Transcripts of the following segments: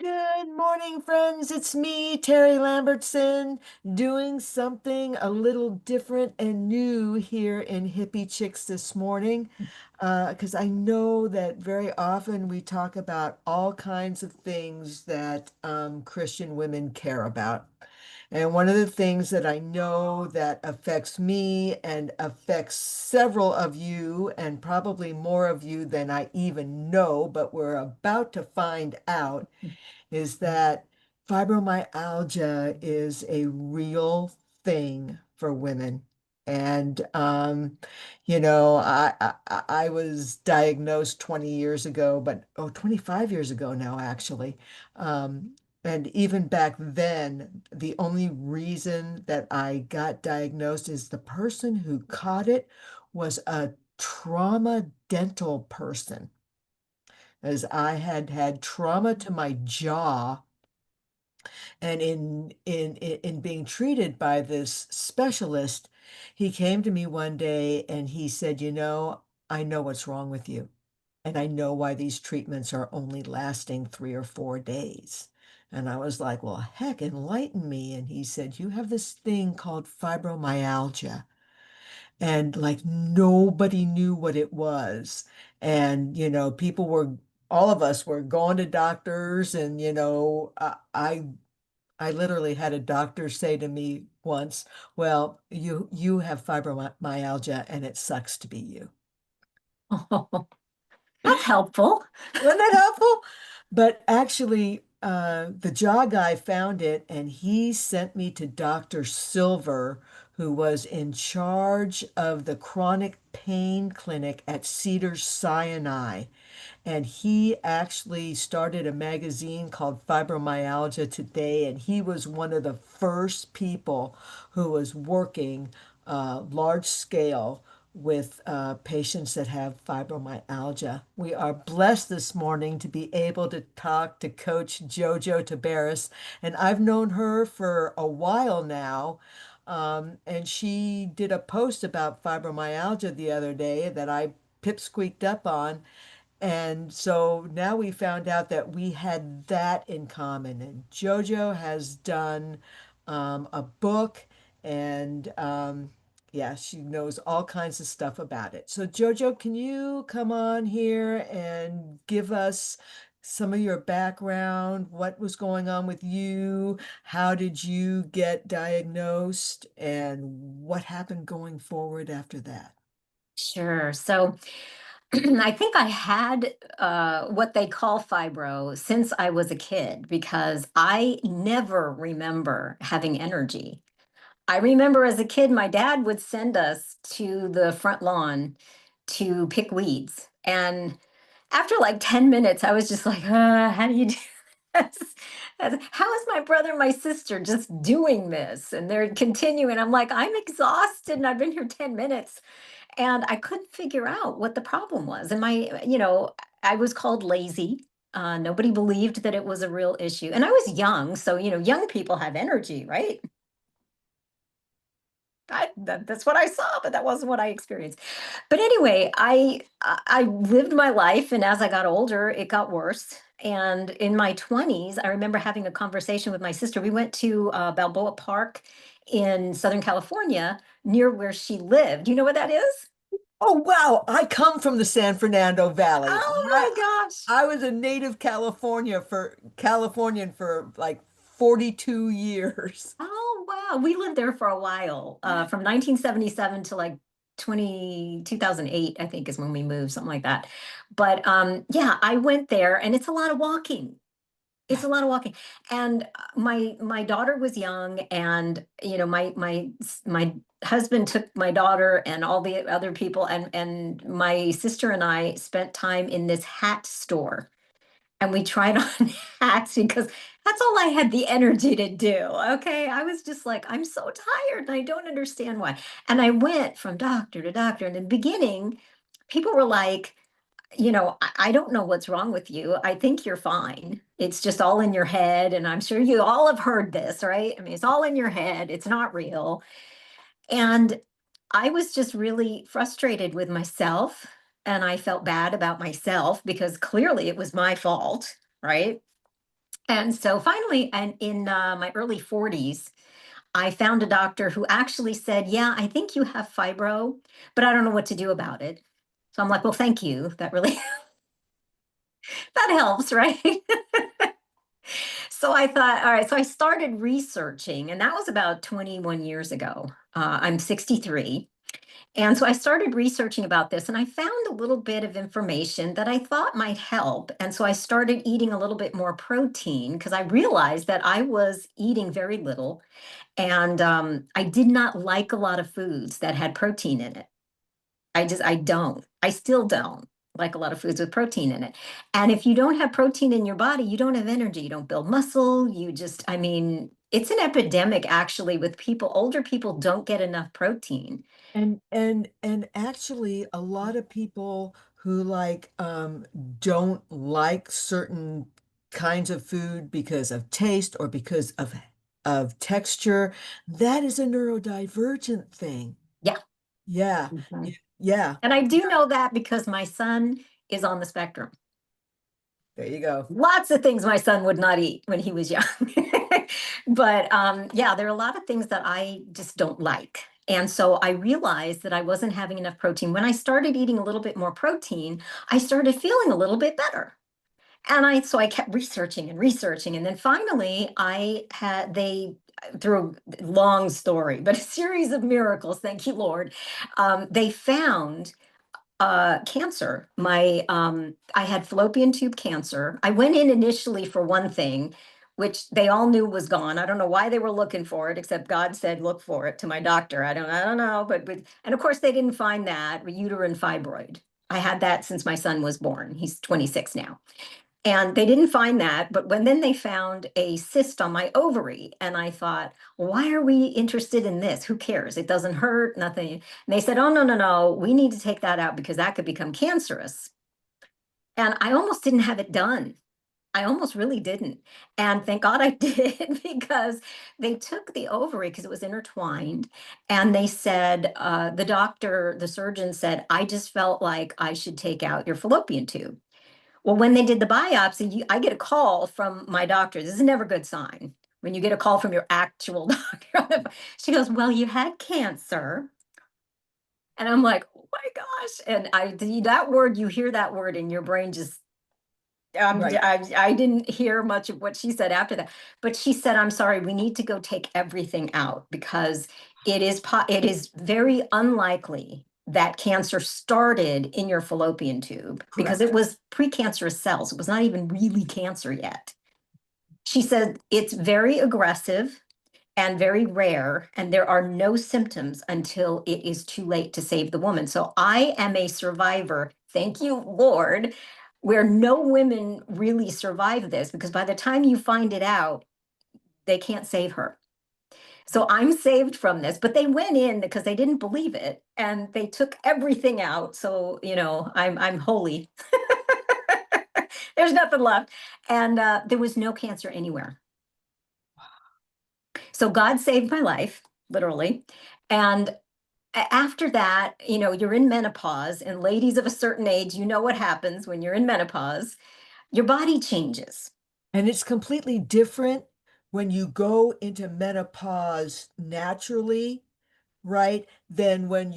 Good morning, friends. It's me, Terry Lambertson, doing something a little different and new here in Hippie Chicks this morning. Because I know that very often we talk about all kinds of things that Christian women care about. And one of the things that I know that affects me and affects several of you, and probably more of you than I even know, but we're about to find out is that fibromyalgia is a real thing for women. And I was diagnosed 20 years ago, but 25 years ago now, actually. And even back then, the only reason that I got diagnosed is the person who caught it was a trauma dental person, as I had had trauma to my jaw, and in being treated by this specialist, he came to me one day and he said, I know what's wrong with you, and I know why these treatments are only lasting 3 or 4 days. And I was like, well, heck, enlighten me. And he said, you have this thing called fibromyalgia. And like nobody knew what it was. And, all of us were going to doctors. And, I literally had a doctor say to me once, well, you have fibromyalgia and it sucks to be you. Oh, that's helpful. Wasn't that helpful? But actually, the jaw guy found it and he sent me to Dr. Silver, who was in charge of the chronic pain clinic at Cedars-Sinai. And he actually started a magazine called Fibromyalgia Today, and he was one of the first people who was working large scale with patients that have fibromyalgia. We are blessed this morning to be able to talk to Coach JoJo Tabares, and I've known her for a while now. And she did a post about fibromyalgia the other day that I pipsqueaked up on. And so now we found out that we had that in common. And JoJo has done a book, and yeah, she knows all kinds of stuff about it. So, JoJo, can you come on here and give us some of your background? What was going on with you? How did you get diagnosed? And what happened going forward after that? Sure. So I think I had what they call fibro since I was a kid because I never remember having energy. I remember as a kid, my dad would send us to the front lawn to pick weeds. And after like 10 minutes, I was just like, how do you do this? How is my brother and my sister just doing this? And they're continuing. I'm like, I'm exhausted and I've been here 10 minutes. And I couldn't figure out what the problem was. And I was called lazy. Nobody believed that it was a real issue. And I was young. So, young people have energy, right? That's what I saw, but that wasn't what I experienced. But anyway, I lived my life, and as I got older, it got worse. And in my 20s, I remember having a conversation with my sister. We went to Balboa Park in Southern California, near where she lived. Do you know what that is? Oh, wow. I come from the San Fernando Valley. Oh I my gosh. I was a native Californian for like 42 years. Oh, wow. We lived there for a while, from 1977 to like 2008, I think is when we moved, something like that. But yeah, I went there and it's a lot of walking. It's Yeah. a lot of walking. And my daughter was young, and my husband took my daughter and all the other people, and my sister and I spent time in this hat store, and we tried on hats because that's all I had the energy to do. Okay. I was just like, I'm so tired and I don't understand why. And I went from doctor to doctor. And in the beginning, people were like, I don't know what's wrong with you. I think you're fine. It's just all in your head. And I'm sure you all have heard this, right? I mean, it's all in your head, it's not real. And I was just really frustrated with myself. And I felt bad about myself because clearly it was my fault, right? And so finally, and in my early 40s, I found a doctor who actually said, "Yeah, I think you have fibro, but I don't know what to do about it." So I'm like, "Well, thank you. That really that helps, right?" So I thought, all right. So I started researching, and that was about 21 years ago. I'm 63. And so I started researching about this, and I found a little bit of information that I thought might help. And so I started eating a little bit more protein because I realized that I was eating very little. And I did not like a lot of foods that had protein in it. I don't. I still don't like a lot of foods with protein in it. And if you don't have protein in your body, you don't have energy. You don't build muscle. You just, I mean, it's an epidemic actually with people. Older people don't get enough protein. And actually a lot of people who don't like certain kinds of food because of taste or because of texture, that is a neurodivergent thing. Yeah. Yeah. Mhm. Yeah. And I do know that because my son is on the spectrum. There you go. Lots of things my son would not eat when he was young. But yeah, there are a lot of things that I just don't like. And so I realized that I wasn't having enough protein. When I started eating a little bit more protein, I started feeling a little bit better. And I kept researching and researching. And then finally I had they through a long story, but a series of miracles, thank you, Lord. They found cancer. I had fallopian tube cancer. I went in initially for one thing, which they all knew was gone. I don't know why they were looking for it, except God said, look for it to my doctor. I don't know. And of course they didn't find that uterine fibroid. I had that since my son was born. He's 26 now. And they didn't find that, but when then they found a cyst on my ovary, and I thought, why are we interested in this? Who cares? It doesn't hurt, nothing. And they said, oh, no, no, no, we need to take that out because that could become cancerous. And I almost didn't have it done. I almost really didn't. And thank God I did because they took the ovary because it was intertwined. And they said, the doctor, the surgeon said, I just felt like I should take out your fallopian tube. Well, when they did the biopsy, I get a call from my doctor. This is never a good sign when you get a call from your actual doctor. She goes, well, you had cancer. And I'm like, oh my gosh. And that word, you hear that word and your brain just, Right. I didn't hear much of what she said after that. But she said, I'm sorry, we need to go take everything out because it is very unlikely that cancer started in your fallopian tube because it Correct. was precancerous cells. It was not even really cancer yet. She said it's very aggressive and very rare, and there are no symptoms until it is too late to save the woman. So I am a survivor, thank you, Lord, where no women really survive this because by the time you find it out, they can't save her. So I'm saved from this, but they went in because they didn't believe it and they took everything out. So, I'm holy. There's nothing left. And there was no cancer anywhere. So God saved my life, literally. And after that, you're in menopause, and ladies of a certain age, you know what happens when you're in menopause. Your body changes. And it's completely different when you go into menopause naturally, right? Than when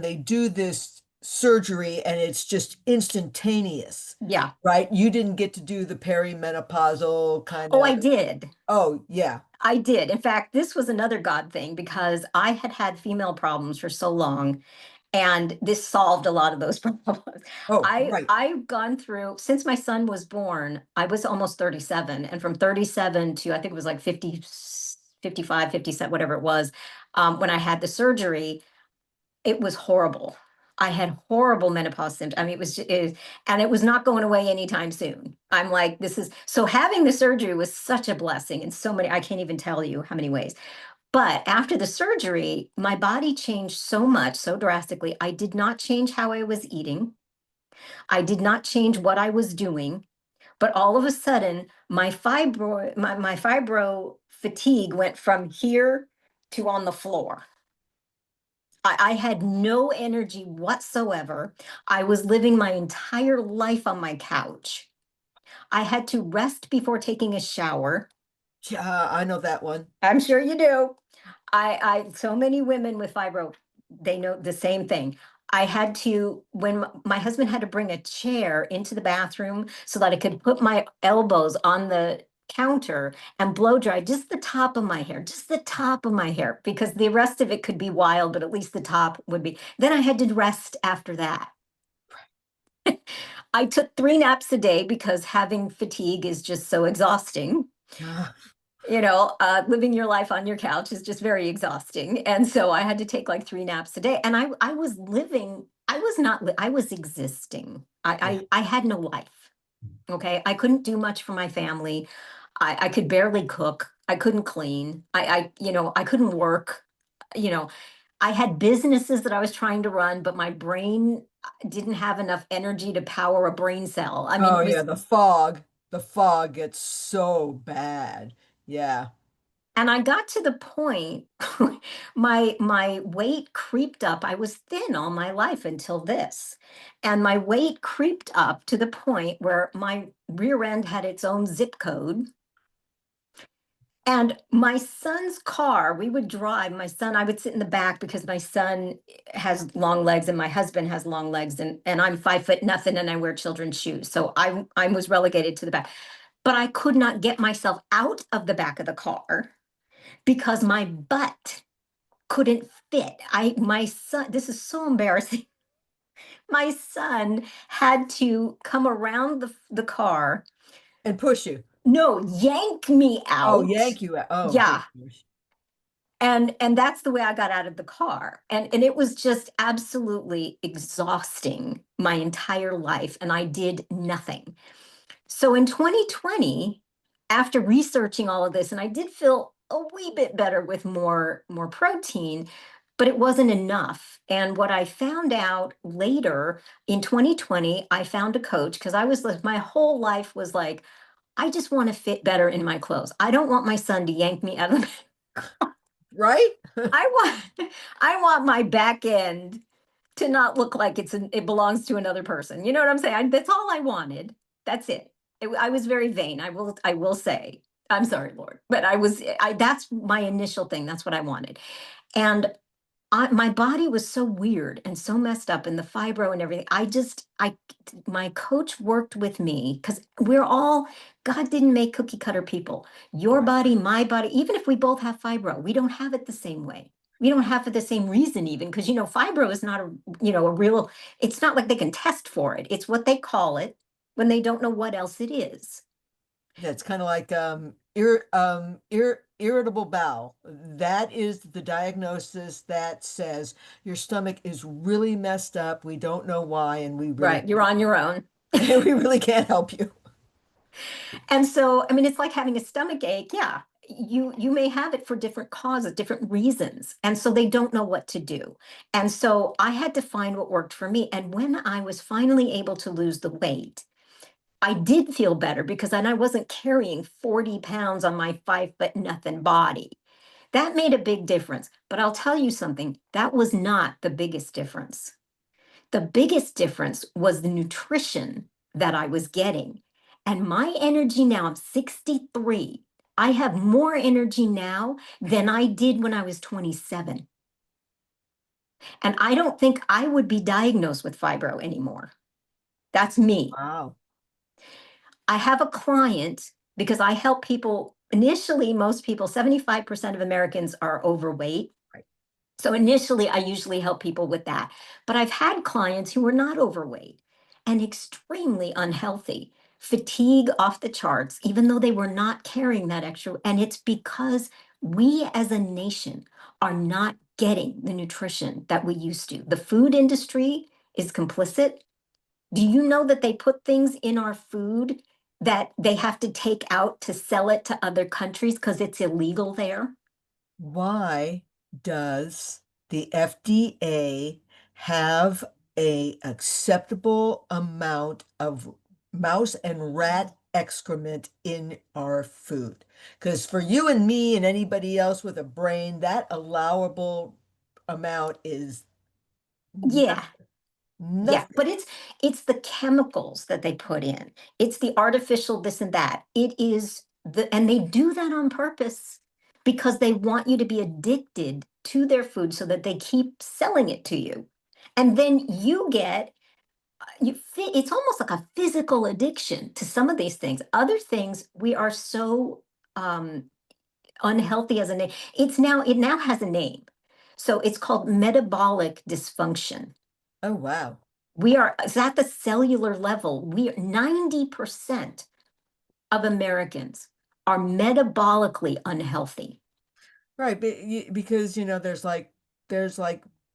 they do this surgery and it's just instantaneous, Yeah. right? You didn't get to do the perimenopausal kind Oh, of, I did. oh yeah. I did. In fact, this was another God thing because I had had female problems for so long, and this solved a lot of those problems. Oh, right. I've gone through since my son was born, I was almost 37, and from 37 to I think it was like 50, 55, 57, whatever it was, when I had the surgery, it was horrible. I had horrible menopause symptoms. I mean, and it was not going away anytime soon. I'm like, this is so having the surgery was such a blessing in so many, I can't even tell you how many ways. But after the surgery, my body changed so much, so drastically. I did not change how I was eating. I did not change what I was doing. But all of a sudden, my fibro fatigue went from here to on the floor. I had no energy whatsoever. I was living my entire life on my couch. I had to rest before taking a shower. Yeah, I know that one. I'm sure you do. So many women with fibro, they know the same thing. I had to, when my husband had to bring a chair into the bathroom so that I could put my elbows on the counter and blow dry just the top of my hair, just the top of my hair, because the rest of it could be wild, but at least the top would be. Then I had to rest after that. I took 3 naps a day because having fatigue is just so exhausting. Yeah. Living your life on your couch is just very exhausting. And so I had to take like 3 naps a day. And I was living, I was not, I was existing. Yeah. I had no life. Okay. I couldn't do much for my family. I could barely cook. I couldn't clean. I couldn't work. You know, I had businesses that I was trying to run, but my brain didn't have enough energy to power a brain cell. I mean, Oh it yeah, was. the fog. The fog gets so bad. Yeah. And I got to the point, my weight creeped up. I was thin all my life until this. And my weight creeped up to the point where my rear end had its own zip code. And my son's car, we would drive. I would sit in the back because my son has long legs and my husband has long legs, and I'm 5 foot nothing and I wear children's shoes. So I was relegated to the back. But I could not get myself out of the back of the car because my butt couldn't fit. My son, this is so embarrassing. My son had to come around the car, And push you. no, yank me Oh, out. yank you out. Oh, Yeah. good gosh. And that's the way I got out of the car. And it was just absolutely exhausting my entire life. And I did nothing. So in 2020, after researching all of this, and I did feel a wee bit better with more protein, but it wasn't enough. And what I found out later in 2020, I found a coach because I was like, my whole life was like, I just want to fit better in my clothes. I don't want my son to yank me out of the bed. Right? I want I want my back end to not look like it belongs to another person. You know what I'm saying? That's all I wanted. That's it. I was very vain. I will say. I'm sorry, Lord, but that's my initial thing. That's what I wanted. And my body was so weird and so messed up and the fibro and everything. My coach worked with me because God didn't make cookie cutter people. Your Right. body, my body, even if we both have fibro, we don't have it the same way. We don't have it the same reason even because, fibro is not a real, it's not like they can test for it. It's what they call it when they don't know what else it is. Yeah, it's kind of like irritable bowel. That is the diagnosis that says your stomach is really messed up. We don't know why, and we really Right. You're on your own. we really can't help you. And so, I mean, it's like having a stomach ache. Yeah, you may have it for different causes, different reasons. And so they don't know what to do. And so I had to find what worked for me. And when I was finally able to lose the weight, I did feel better because then I wasn't carrying 40 pounds on my 5 foot nothing body. That made a big difference. But I'll tell you something, that was not the biggest difference. The biggest difference was the nutrition that I was getting. And my energy now, I'm 63. I have more energy now than I did when I was 27. And I don't think I would be diagnosed with fibro anymore. That's me. Wow. I have a client because I help people. Initially, most people, 75% of Americans are overweight. Right. So initially, I usually help people with that. But I've had clients who are not overweight and extremely unhealthy, fatigue off the charts, even though they were not carrying that extra. And it's because we as a nation are not getting the nutrition that we used to. The food industry is complicit. Do you know that they put things in our food that they have to take out to sell it to other countries because it's illegal there? Why does the FDA have a acceptable amount of mouse and rat excrement in our food? Because for you and me and anybody else with a brain, that allowable amount is Yeah. nothing. Yeah, Nothing. but it's the chemicals that they put in. It's the artificial this and that. It is and they do that on purpose because they want you to be addicted to their food so that they keep selling it to you. And then you get it's almost like a physical addiction to some of these things. Other things we are so um unhealthy as a name. It now has a name. So it's called metabolic dysfunction. Oh, wow. We are it's at the cellular level. We 90% of Americans are metabolically unhealthy. Right, because there's like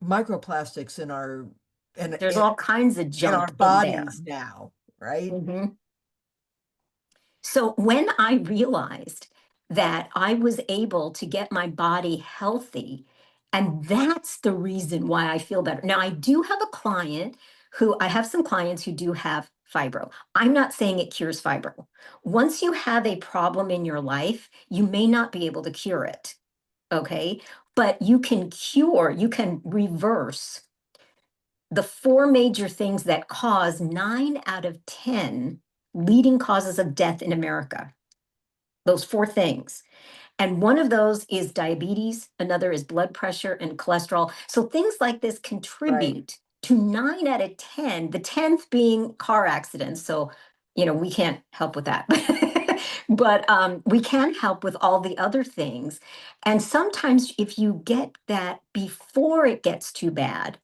microplastics There's in all kinds of in our junk in there. bodies now, right? Mhm. So when I realized that I was able to get my body healthy, and that's the reason why I feel better. Now, I have some clients who do have fibro. I'm not saying it cures fibro. Once you have a problem in your life, you may not be able to cure it. Okay. But you can reverse the four major things that cause 9 out of 10 leading causes of death in America, those four things. And one of those is diabetes, another is blood pressure and cholesterol. So things like this Right. contribute to 9 out of 10, the 10th being car accidents. So, we can't help with that. But we can help with all the other things. And sometimes if you get that before it gets too bad,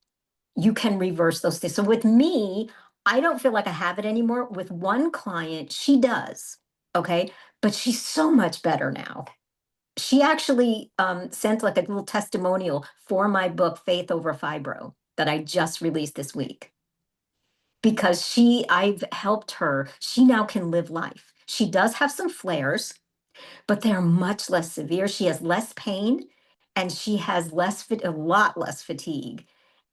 you can reverse those things. So with me, I don't feel like I have it anymore. With one client, she does. Okay. But she's so much better now. She actually sent like a little testimonial for my book, Faith Over Fibro, that I just released this week. Because I've helped her. She now can live life. She does have some flares, but they're much less severe. She has less pain and she has a lot less fatigue.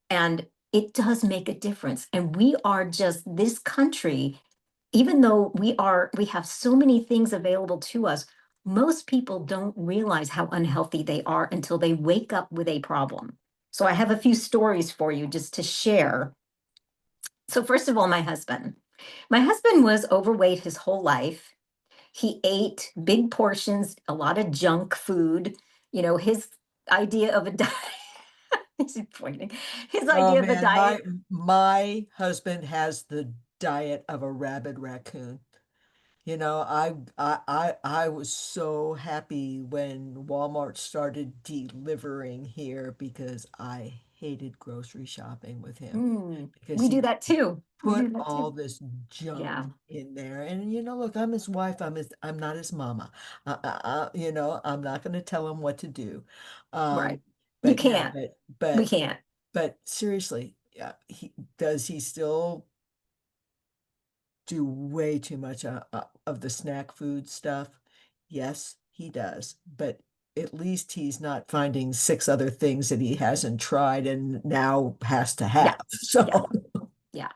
And it does make a difference. And we are just this country, even though we have so many things available to us, most people don't realize how unhealthy they are until they wake up with a problem. So I have a few stories for you just to share. So first of all, my husband. My husband was overweight his whole life. He ate big portions, a lot of junk food. His idea of a diet, he's pointing, his Oh idea of a man, diet. my husband has the diet of a rabid raccoon. I was so happy when Walmart started delivering here because I hated grocery shopping with him because We do he that too. We put do that all too. this junk Yeah, in there. And look, I'm his wife. I'm not his mama. I'm not going to tell him what to do. right. Um, You but yeah, can't. We but can't. but seriously, yeah, he still do way too much of the snack food stuff? Yes, he does. But at least he's not finding six other things that he hasn't tried and now has to Yeah, have. yeah, So, yeah.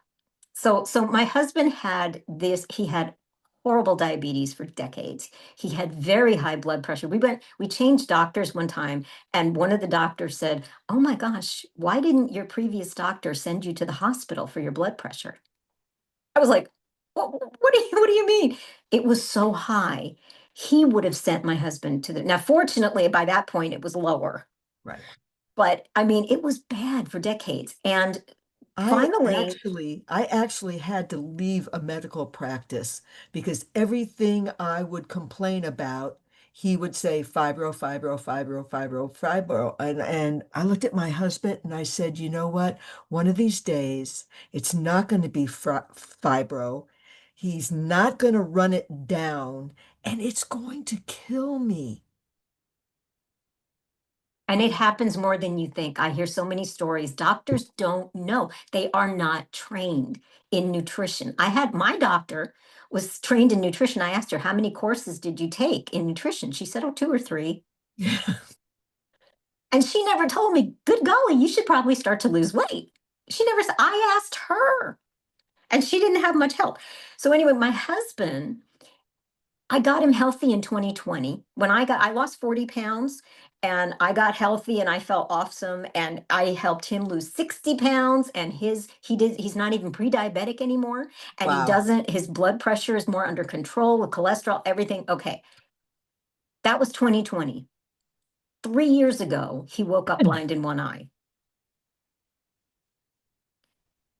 So my husband he had horrible diabetes for decades. He had very high blood pressure. We changed doctors one time, and one of the doctors said, "Oh my gosh, why didn't your previous doctor send you to the hospital for your blood pressure?" I was like, what do you mean? It was so high. He would have sent my husband to now, fortunately, by that point, it was lower. right. But I mean, it was bad for decades. And finally, I actually had to leave a medical practice because everything I would complain about, he would say fibro, fibro, fibro, fibro, fibro. And I looked at my husband and I said, you know what? One of these days, it's not going to be fibro. He's not going to run it down and it's going to kill me. and it happens more than you think. I hear so many stories. Doctors don't know. They are not trained in nutrition. My doctor was trained in nutrition. I asked her, how many courses did you take in nutrition? She said, oh, two or three. And she never told me, good golly, you should probably start to lose weight. She never said, I asked her, and she didn't have much help. So, anyway, my husband, I got him healthy in 2020. I lost 40 pounds and I got healthy and I felt awesome. And I helped him lose 60 pounds and he's not even pre-diabetic anymore. And Wow. his blood pressure is more under control with cholesterol, everything. Okay. That was 2020. 3 years ago, he woke up blind in one eye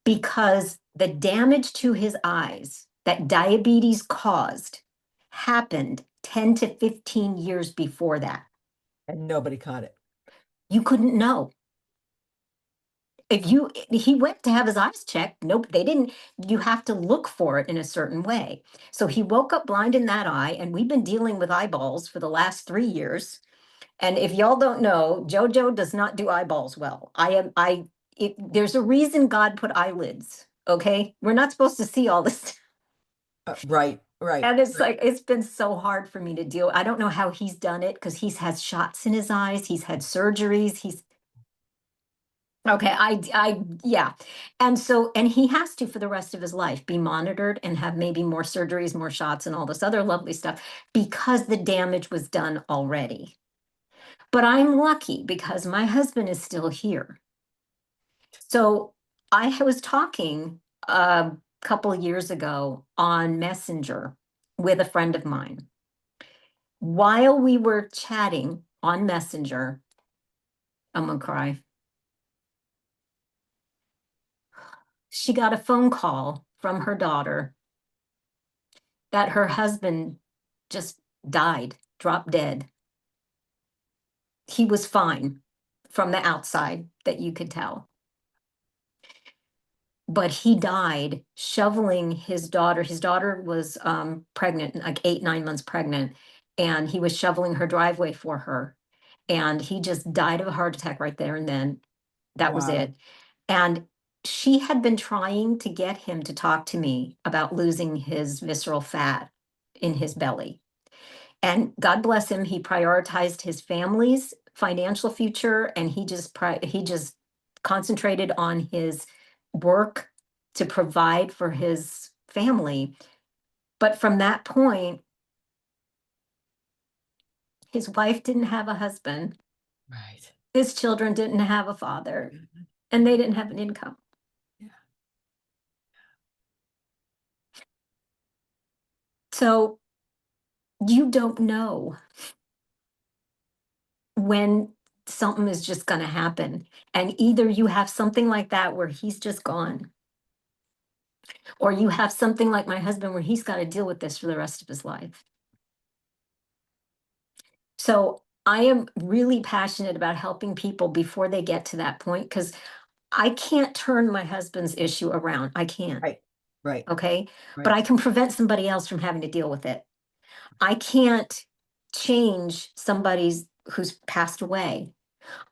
because the damage to his eyes that diabetes caused happened 10 to 15 years before that. And nobody caught it. You couldn't know. He went to have his eyes checked. Nope, they didn't. You have to look for it in a certain way. So he woke up blind in that eye, and we've been dealing with eyeballs for the last 3 years. And if y'all don't know, JoJo does not do eyeballs well. There's a reason God put eyelids. Okay, we're not supposed to see all this. Right, right, And it's right. like, it's been so hard for me to deal. I don't know how he's done it because he's had shots in his eyes, he's had surgeries, he's okay. Yeah. And he has to for the rest of his life be monitored and have maybe more surgeries, more shots, and all this other lovely stuff because the damage was done already. But I'm lucky because my husband is still here. So I was talking a couple years ago on Messenger with a friend of mine. While we were chatting on Messenger, I'm gonna cry. She got a phone call from her daughter that her husband just died, dropped dead. He was fine from the outside that you could tell. But he died shoveling his daughter. His daughter was pregnant, like 8, 9 months pregnant, and he was shoveling her driveway for her. And he just died of a heart attack right there and then. That was Wow. it. And she had been trying to get him to talk to me about losing his visceral fat in his belly. And God bless him, he prioritized his family's financial future and he just concentrated on his work to provide for his family. But from that point, his wife didn't have a husband, Right. his children didn't have a father, Mhm. and they didn't have an income. Yeah. So you don't know when something is just going to happen. And either you have something like that where he's just gone, or you have something like my husband where he's got to deal with this for the rest of his life. So I am really passionate about helping people before they get to that point because I can't turn my husband's issue around. I can't. Right. Right. Okay. But Right. I can prevent somebody else from having to deal with it. I can't change somebody's who's passed away.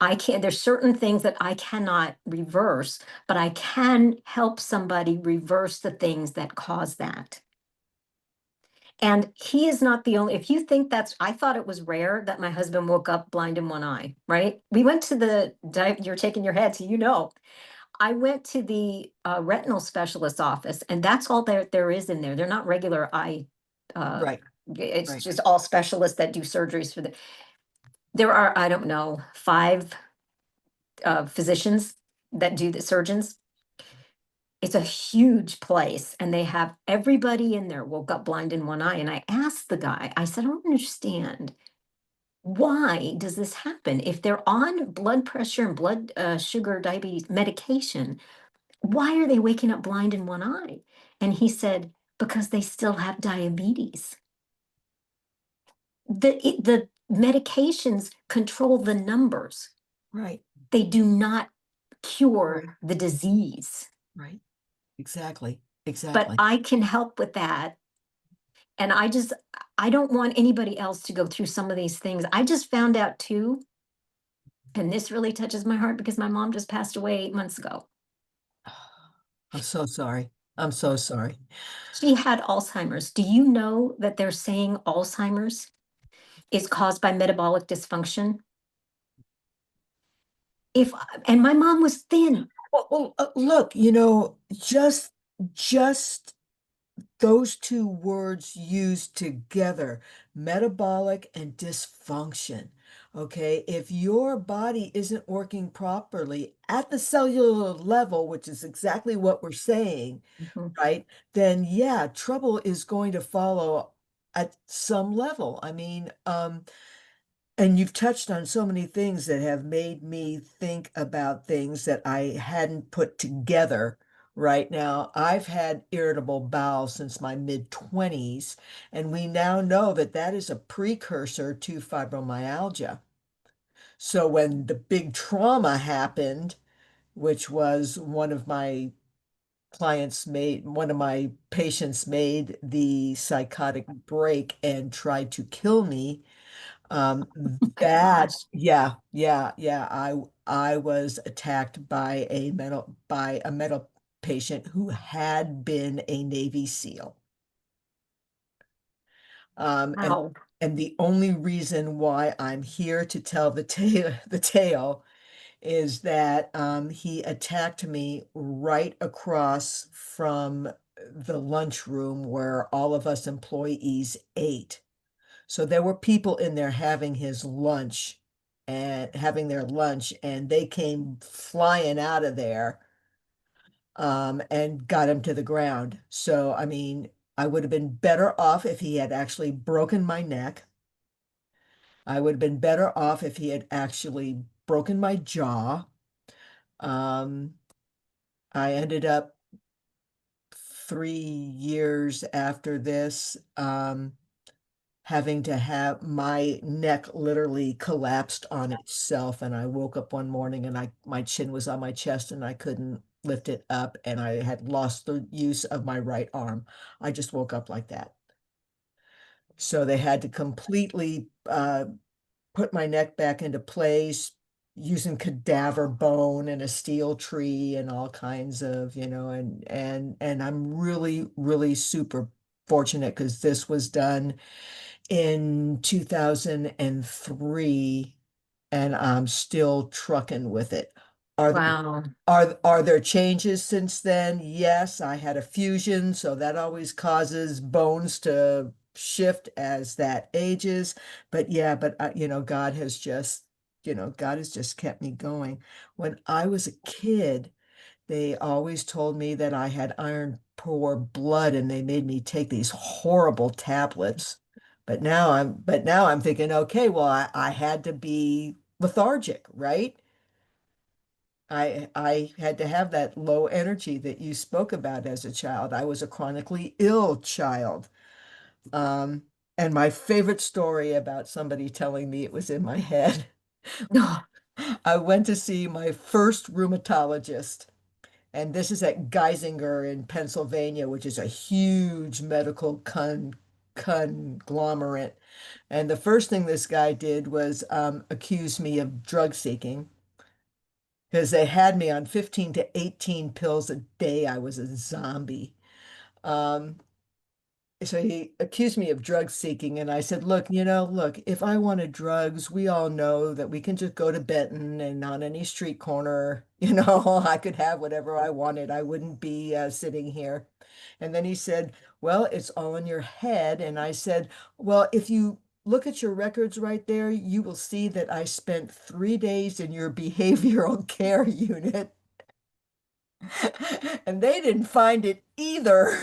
I can't, there's certain things that I cannot reverse, but I can help somebody reverse the things that cause that. And he is not the only, if you think I thought it was rare that my husband woke up blind in one eye, right? We went to you're taking your head, so you know. I went to the retinal specialist office, and that's all there is in there. They're not regular eye, uh, Right. it's Right. just all specialists that do surgeries for there are, I don't know, 5 physicians that do the surgeons. It's a huge place and they have everybody in there woke up blind in one eye. And I asked the guy, I said, I don't understand. Why does this happen? If they're on blood pressure and blood sugar diabetes medication, why are they waking up blind in one eye? And he said, because they still have diabetes. The medications control the numbers. Right. They do not cure Right. the disease. Right. Exactly. But Exactly. I can help with that. And I don't want anybody else to go through some of these things. I just found out too, and this really touches my heart because my mom just passed away 8 months ago. I'm so sorry. I'm so sorry. She had Alzheimer's. Do you know that they're saying Alzheimer's is caused by metabolic dysfunction? If and my mom was thin. Well, look, just those two words used together, metabolic and dysfunction. Okay, if your body isn't working properly at the cellular level, which is exactly what we're saying, Mhm. right? Then yeah, trouble is going to follow at some level. I mean, and you've touched on so many things that have made me think about things that I hadn't put together right now. I've had irritable bowel since my mid-20s, and we now know that that is a precursor to fibromyalgia. So when the big trauma happened, which was one of my patients made the psychotic break and tried to kill me. My gosh. Yeah. I was attacked by a mental patient who had been a Navy SEAL. Um, and Wow. and the only reason why I'm here to tell the tale is that he attacked me right across from the lunchroom where all of us employees ate. So there were people in there having their lunch, and they came flying out of there and got him to the ground. So, I mean, I would have been better off if he had actually broken my neck. I would have been better off if he had actually broken my jaw. Um, I ended up 3 years after this, having to have my neck literally collapsed on itself. And I woke up one morning and my chin was on my chest and I couldn't lift it up and I had lost the use of my right arm. I just woke up like that. So they had to completely put my neck back into place using cadaver bone and a steel tree and all kinds of, and I'm really, really super fortunate because this was done in 2003 and I'm still trucking with it. Are there Wow. are there changes since then? Yes, I had a fusion, so that always causes bones to shift as that ages. But yeah, God has just kept me going. When I was a kid, they always told me that I had iron poor blood and they made me take these horrible tablets. But now I'm thinking, okay, well, I had to be lethargic, right? I had to have that low energy that you spoke about as a child. I was a chronically ill child. Um, and my favorite story about somebody telling me it was in my head, Oh, I went to see my first rheumatologist. And this is at Geisinger in Pennsylvania, which is a huge medical conglomerate. And the first thing this guy did was accuse me of drug seeking because they had me on 15 to 18 pills a day. I was a zombie. Um, so he accused me of drug seeking, and I said, look, if I wanted drugs, we all know that we can just go to Benton and on any street corner, I could have whatever I wanted. I wouldn't be sitting here. And then he said, well, it's all in your head. And I said, well, if you look at your records right there, you will see that I spent 3 days in your behavioral care unit. And they didn't find it either.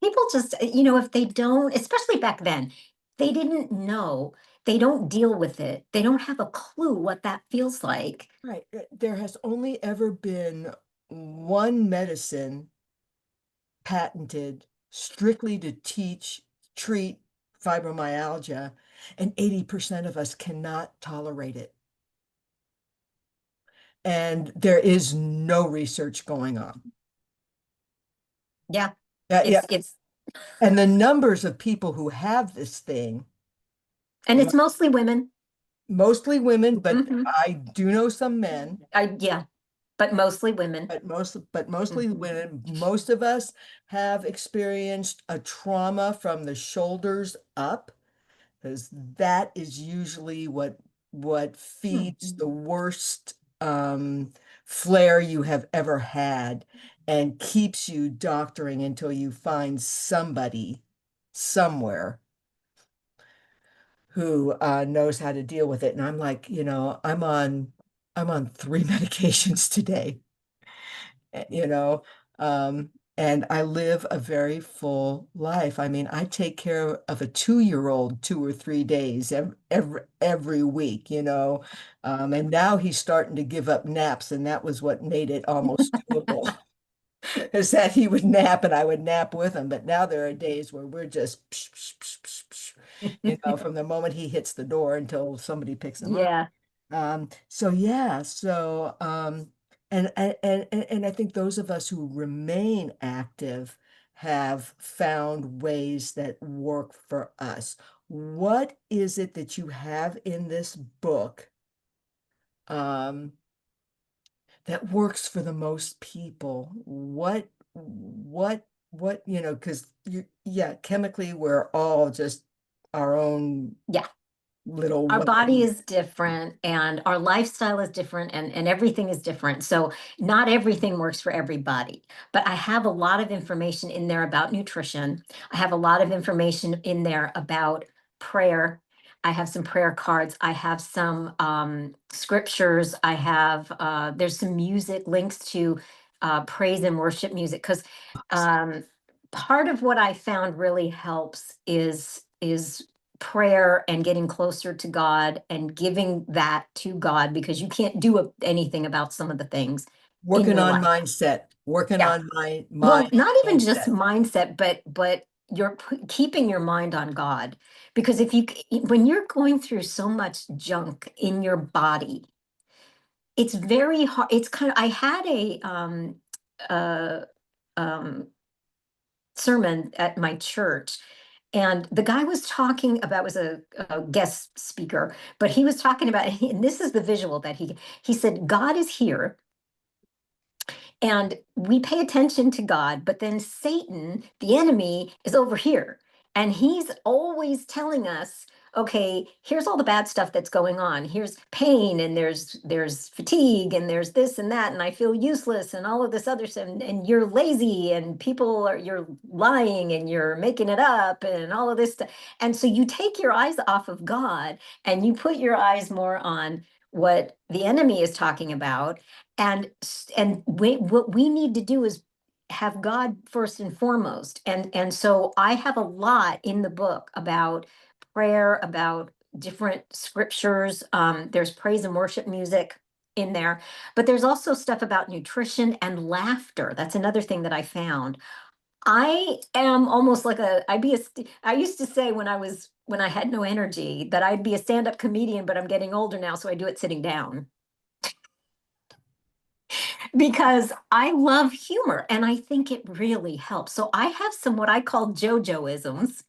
people just, if they don't, especially back then, they didn't know, they don't deal with it, they don't have a clue what that feels like. Right. There has only ever been one medicine patented strictly to treat fibromyalgia, and 80% of us cannot tolerate it. And there is no research going on. Yeah. Yeah. It's And the numbers of people who have this thing, and you know, it's mostly women. mostly women, but Hmm. I do know some men, Yeah, but mostly women. but mostly Hmm. women. Most of us have experienced a trauma from the shoulders up because that is usually what feeds the worst flare you have ever had. and keeps you doctoring until you find somebody somewhere who knows how to deal with it. And I'm like, I'm on three medications today, you know, and I live a very full life. I mean, I take care of a 2-year-old 2 or 3 days every week, and now he's starting to give up naps, and that was what made it almost doable. Is that he would nap and I would nap with him. But now there are days where we're just, psh, psh, psh, psh, psh, from the moment he hits the door until somebody picks him up. Yeah. So yeah, and I think those of us who remain active have found ways that work for us. What is it that you have in this book um, that works for the most people? Because yeah, chemically we're all just our own Yeah. little Our body whatever. is different and our lifestyle is different and everything is different. So not everything works for everybody. But I have a lot of information in there about nutrition. I have a lot of information in there about prayer. I have some prayer cards. I have some scriptures. I have there's some music, links to praise and worship music. Because um, part of what I found really helps is prayer and getting closer to God and giving that to God, because you can't do anything about some of the things in Working your on life. mindset, working Yeah. on my Well, not even just mindset. mindset, but you're keeping your mind on God. Because if you when you're going through so much junk in your body, it's very hard. It's kind of I had uh um sermon at my church, and the guy was talking about, was a guest speaker, but he was talking about, and this is the visual that he said, God is here and we pay attention to God, but then Satan, the enemy, is over here. And he's always telling us, okay, here's all the bad stuff that's going on. Here's pain, and there's fatigue, and there's this and that, and I feel useless, and all of this other stuff, and you're lazy, and you're lying, and you're making it up, and all of this stuff. And so you take your eyes off of God and you put your eyes more on what the enemy is talking about, what we need to do is have God first and foremost. And so I have a lot in the book about prayer, about different scriptures. There's praise and worship music in there, but there's also stuff about nutrition and laughter. That's another thing that I found. I am almost like I used to say when I had no energy that I'd be a stand-up comedian, but I'm getting older now, so I do it sitting down because I love humor and I think it really helps. So I have some what I call JoJoisms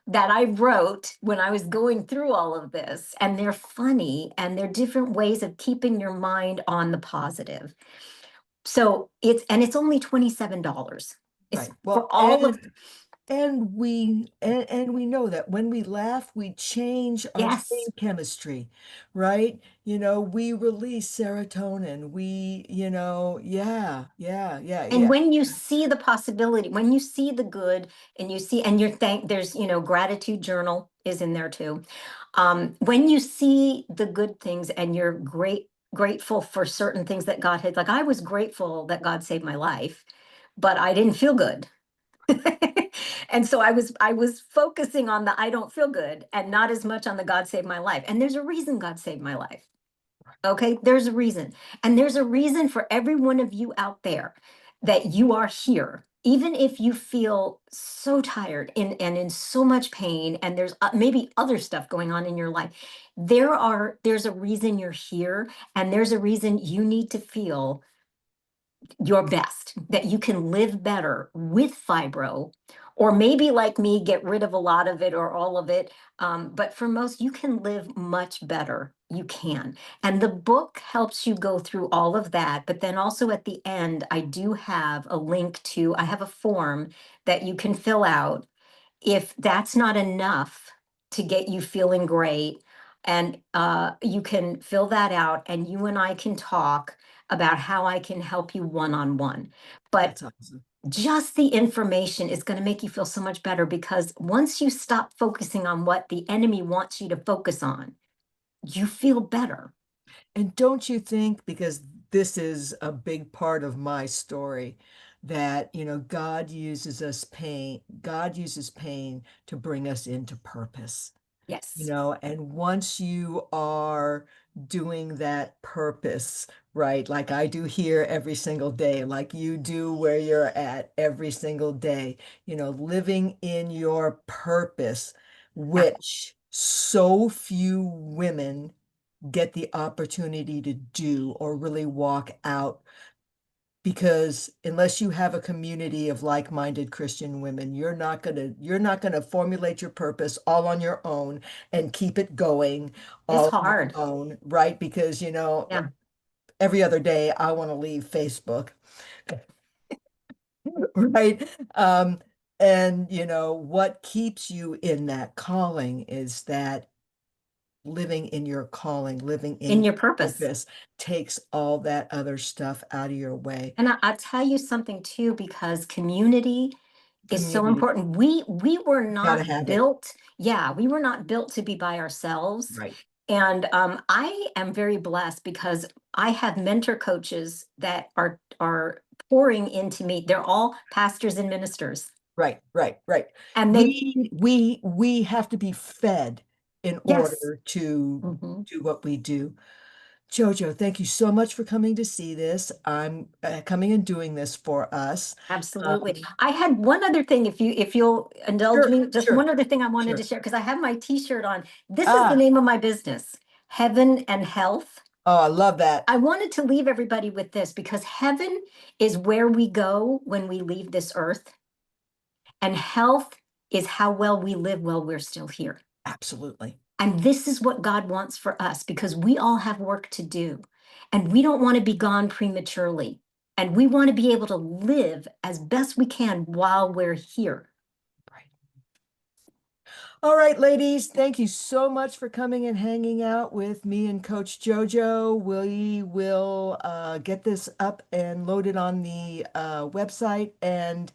that I wrote when I was going through all of this, and they're funny and they're different ways of keeping your mind on the positive. So it's only $27. It's Right. for Well, all of and we know that when we laugh, we change our yes. brain chemistry, right? We release serotonin. Yeah, And yeah. when you see the possibility, when you see the good, and you see, and you're there's, gratitude journal is in there too. When you see the good things and you're grateful for certain things that God had, like I was grateful that God saved my life, but I didn't feel good. And so I was focusing on the I don't feel good and not as much on the God saved my life. And there's a reason God saved my life. Okay, there's a reason. And there's a reason for every one of you out there that you are here. Even if you feel so tired and in so much pain, and there's maybe other stuff going on in your life, there's a reason you're here, and there's a reason you need to feel your best, that you can live better with fibro, or maybe like me, get rid of a lot of it or all of it. But for most, you can live much better. You can. And the book helps you go through all of that. But then also at the end, I do have a link to, I have a form that you can fill out if that's not enough to get you feeling great. And you can fill that out and you and I can talk about how I can help you one-on-one. But That's awesome. just the information is going to make you feel so much better because once you stop focusing on what the enemy wants you to focus on, you feel better. And don't you think, because this is a big part of my story, that, God uses pain to bring us into purpose. Yes. And once you are doing that purpose, right, like I do here every single day, like you do where you're at every single day, living in your purpose, Yeah. which so few women get the opportunity to do or really walk out, because unless you have a community of like-minded Christian women, you're not gonna formulate your purpose all on your own and keep it going It's all on your hard. own, right? Because Yeah. every other day I want to leave Facebook, right? And what keeps you in that calling is that living in your calling, living in In your your purpose. purpose takes all that other stuff out of your way. And I'll tell you something too, because community is so Community, important. We were gotta not have it. built, yeah, we were not built to be by ourselves. Right, And I am very blessed because I have mentor coaches that are pouring into me. They're all pastors and ministers. right, right, right. And they, We have to be fed in yes. order to Mhm. do what we do. Jojo, thank you so much for coming to see this. I'm coming and doing this for us. Absolutely. Um, I had one other thing, if you'll indulge sure, me, just sure, one other thing I wanted to sure. share because I have my T-shirt on. This is the Ah, name of my business, Heaven and Health. oh, I love that. I wanted to leave everybody with this because heaven is where we go when we leave this earth, and health is how well we live while we're still here. Absolutely. And this is what God wants for us because we all have work to do and we don't want to be gone prematurely. And we want to be able to live as best we can while we're here. Right. All right, ladies, thank you so much for coming and hanging out with me and Coach JoJo. We will get this up and loaded on the website, and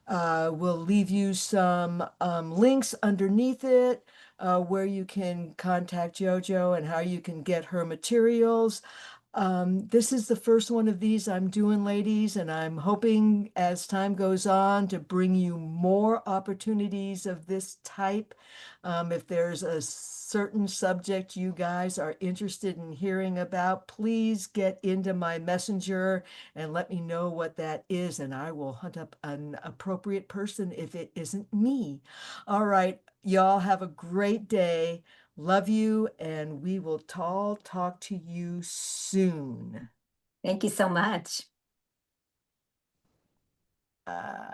we'll leave you some links underneath it where you can contact JoJo and how you can get her materials. This is the first one of these I'm doing, ladies, and I'm hoping as time goes on to bring you more opportunities of this type. If there's a certain subject you guys are interested in hearing about, please get into my messenger and let me know what that is, and I will hunt up an appropriate person if it isn't me. All right, y'all have a great day. Love you, and we will talk to you soon. Thank you so much. Okay.